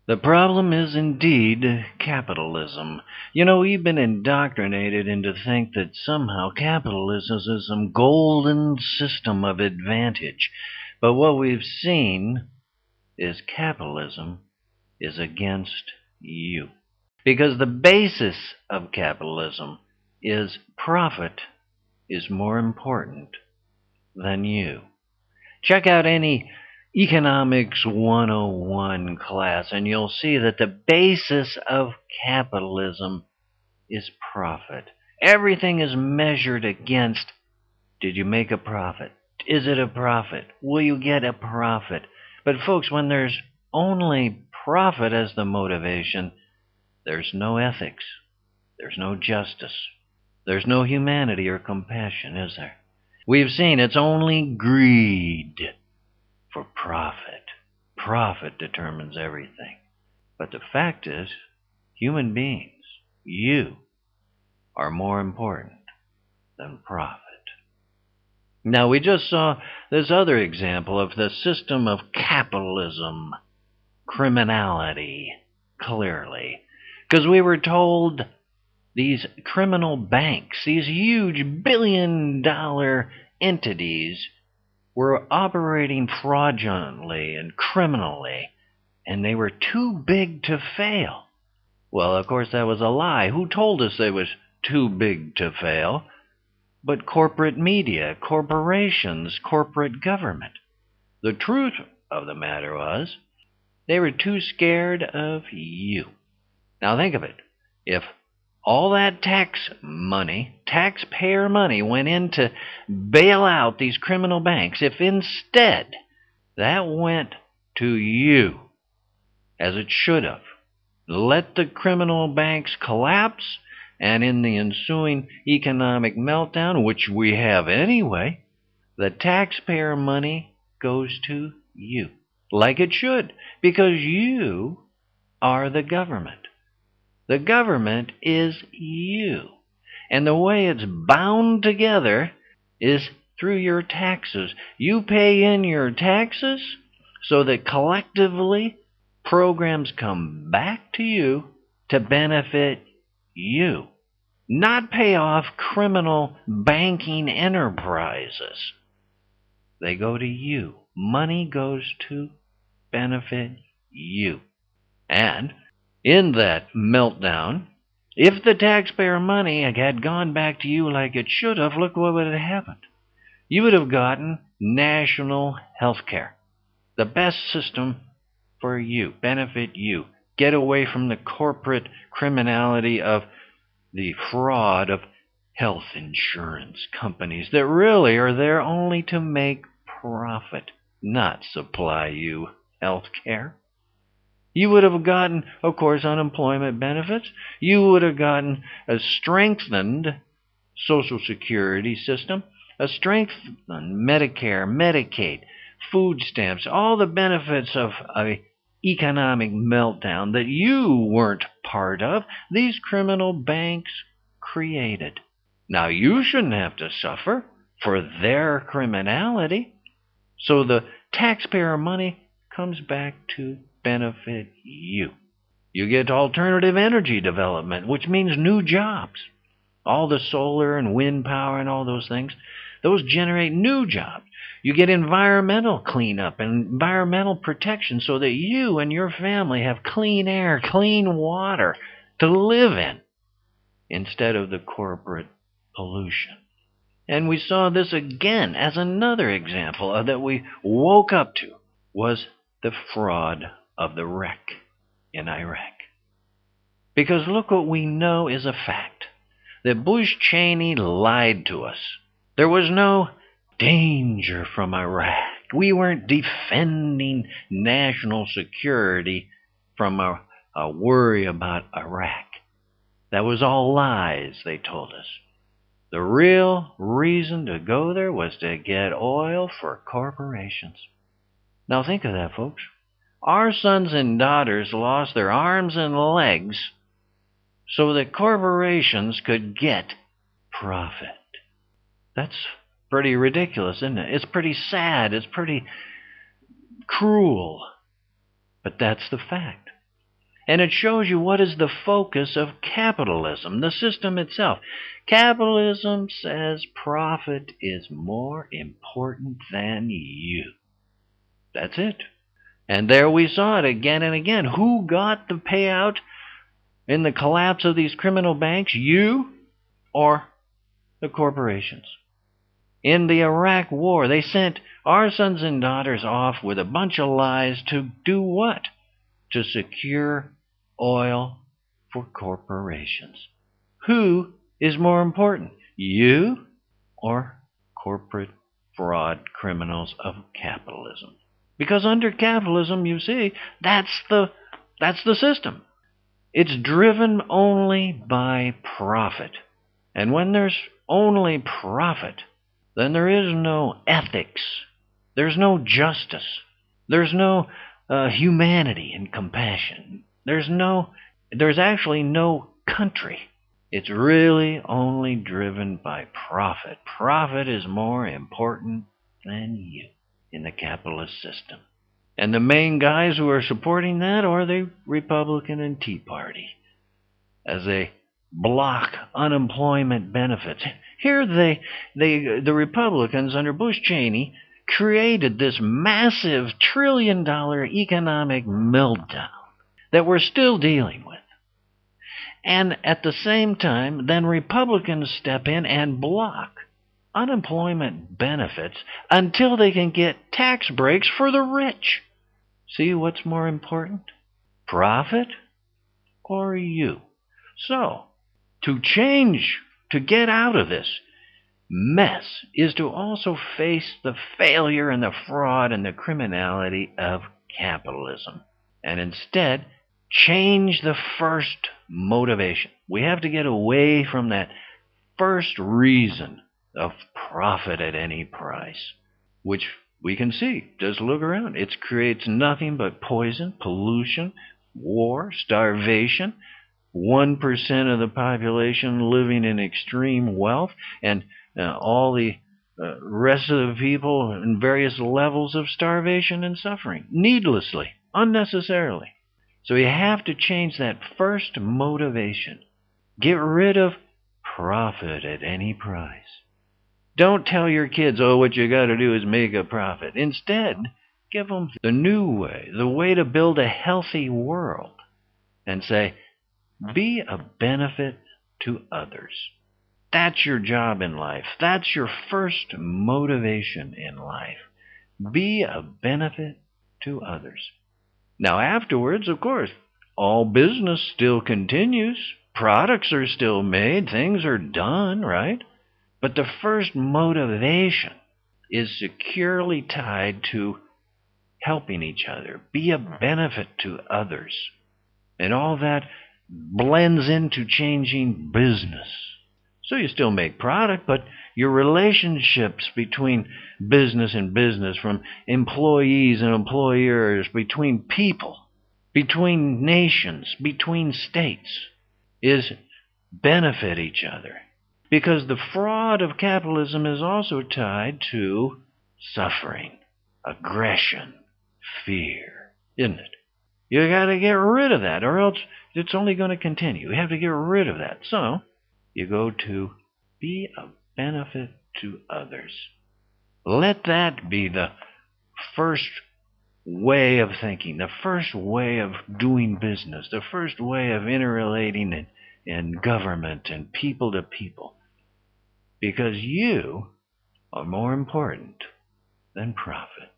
The problem is indeed capitalism. You know, we've been indoctrinated into think that somehow capitalism is some golden system of advantage. But what we've seen is capitalism is against you. Because the basis of capitalism is profit is more important than you. Check out any Economics 101 class and you'll see that the basis of capitalism is profit. Everything is measured against, did you make a profit? Is it a profit? Will you get a profit? But folks, when there's only profit as the motivation, there's no ethics, there's no justice, there's no humanity or compassion, is there? We've seen it's only greed for profit. Profit determines everything. But the fact is, human beings, you, are more important than profit. Now, we just saw this other example of the system of capitalism, criminality, clearly. Because we were told these criminal banks, these huge billion-dollar entities, were operating fraudulently and criminally, and they were too big to fail. Well, of course, that was a lie. Who told us they was too big to fail? But corporate media, corporations, corporate government. The truth of the matter was, they were too scared of you. Now think of it. If all that taxpayer money went in to bail out these criminal banks, if instead that went to you, as it should have, let the criminal banks collapse, and in the ensuing economic meltdown, which we have anyway, the taxpayer money goes to you, like it should, because you are the government. The government is you. And the way it's bound together is through your taxes. You pay in your taxes so that collectively programs come back to you to benefit you, not pay off criminal banking enterprises. They go to you. Money goes to benefit you. And in that meltdown, if the taxpayer money had gone back to you like it should have, look what would have happened. You would have gotten national health care. The best system for you, benefit you. Get away from the corporate criminality of the fraud of health insurance companies that really are there only to make profit, not supply you health care. You would have gotten, of course, unemployment benefits. You would have gotten a strengthened Social Security system, a strengthened Medicare, Medicaid, food stamps, all the benefits of an economic meltdown that you weren't part of, these criminal banks created. Now, you shouldn't have to suffer for their criminality. So the taxpayer money comes back to benefit you. You get alternative energy development, which means new jobs. All the solar and wind power and all those things, those generate new jobs. You get environmental cleanup and environmental protection so that you and your family have clean air, clean water to live in instead of the corporate pollution. And we saw this again as another example that we woke up to was the fraud of the wreck in Iraq. Because look what we know is a fact. That Bush Cheney lied to us. There was no danger from Iraq. We weren't defending national security from a worry about Iraq. That was all lies, they told us. The real reason to go there was to get oil for corporations. Now think of that, folks. Our sons and daughters lost their arms and legs so that corporations could get profit. That's pretty ridiculous, isn't it? It's pretty sad. It's pretty cruel. But that's the fact. And it shows you what is the focus of capitalism, the system itself. Capitalism says profit is more important than you. That's it. And there we saw it again and again. Who got the payout in the collapse of these criminal banks? You or the corporations? In the Iraq War, they sent our sons and daughters off with a bunch of lies to do what? To secure oil for corporations. Who is more important, you or corporate fraud criminals of capitalism? Because under capitalism, you see, that's the system. It's driven only by profit. And when there's only profit, then there is no ethics. There's no justice. There's no humanity and compassion. There's actually no country. It's really only driven by profit. Profit is more important than you in the capitalist system. And the main guys who are supporting that are the Republican and Tea Party as they block unemployment benefits. Here the Republicans under Bush Cheney created this massive trillion-dollar economic meltdown that we're still dealing with. And at the same time, then Republicans step in and block unemployment benefits until they can get tax breaks for the rich. See what's more important? Profit or you? So, to change, to get out of this mess, is to also face the failure and the fraud and the criminality of capitalism. And instead, change the first motivation. We have to get away from that first reason of profit at any price, which we can see. Just look around. It creates nothing but poison, pollution, war, starvation, 1% of the population living in extreme wealth, and all the rest of the people in various levels of starvation and suffering, needlessly, unnecessarily. So you have to change that first motivation. Get rid of profit at any price. Don't tell your kids, oh, what you got to do is make a profit. Instead, give them the new way, the way to build a healthy world, and say, be a benefit to others. That's your job in life. That's your first motivation in life. Be a benefit to others. Now afterwards, of course, all business still continues. Products are still made. Things are done, right? But the first motivation is securely tied to helping each other. Be a benefit to others. And all that blends into changing business. So you still make product, but your relationships between business and business, from employees and employers, between people, between nations, between states, is benefit each other. Because the fraud of capitalism is also tied to suffering, aggression, fear, isn't it? You got to get rid of that, or else it's only going to continue. You have to get rid of that. So you go to be a benefit to others. Let that be the first way of thinking, the first way of doing business, the first way of interrelating in government and people to people. Because you are more important than profit.